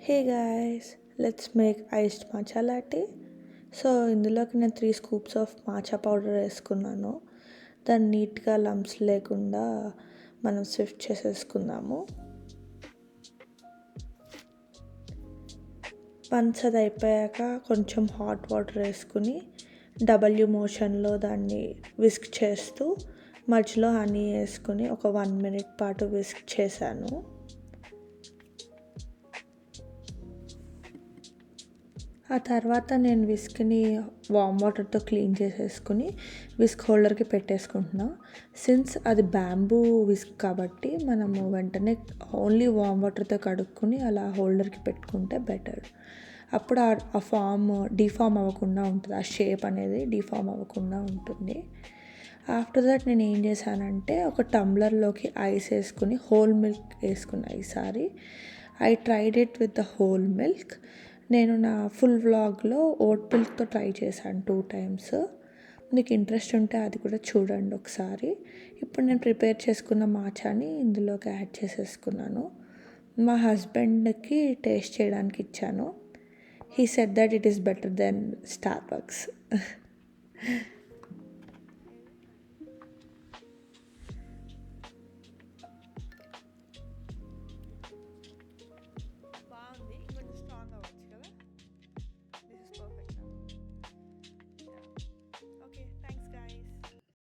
Hey guys, let's make iced matcha latte. So ఇందులోకి నేను 3 scoops of matcha powder వేసుకున్నాను. దాన్ని నీట్గా లంప్స్ లేకుండా మనం స్విఫ్ట్ చేసేసుకుందాము. వన్స్ అది అయిపోయాక కొంచెం హాట్ వాటర్ వేసుకుని డబ్ల్యూ మోషన్లో దాన్ని విస్క్ చేస్తూ మధ్యలో హనీ వేసుకుని ఒక 1 minute పాటు విస్క్ చేశాను. ఆ తర్వాత నేను విస్క్ని వామ్ వాటర్తో క్లీన్ చేసేసుకుని విస్క్ హోల్డర్కి పెట్టేసుకుంటున్నా. సిన్స్ అది బ్యాంబూ విస్క్ కాబట్టి మనము వెంటనే ఓన్లీ వామ్ వాటర్తో కడుక్కొని అలా హోల్డర్కి పెట్టుకుంటే బెటర్. అప్పుడు ఆ ఫామ్ డిఫామ్ అవ్వకుండా ఉంటుంది, ఆ షేప్ అనేది డిఫామ్ అవ్వకుండా ఉంటుంది. ఆఫ్టర్ దట్ నేను ఏం చేశానంటే ఒక టంబ్లర్లోకి ఐస్ వేసుకుని హోల్ మిల్క్ వేసుకున్నా. ఈసారి I tried it with the whole milk. నేను నా ఫుల్ వ్లాగ్లో ఓట్ మిల్క్తో ట్రై చేశాను 2 times. మీకు ఇంట్రెస్ట్ ఉంటే అది కూడా చూడండి ఒకసారి. ఇప్పుడు నేను ప్రిపేర్ చేసుకున్న మాచాని ఇందులోకి యాడ్ చేసేసుకున్నాను. మా హస్బెండ్కి టేస్ట్ చేయడానికి ఇచ్చాను. He said that it is better then Starbucks.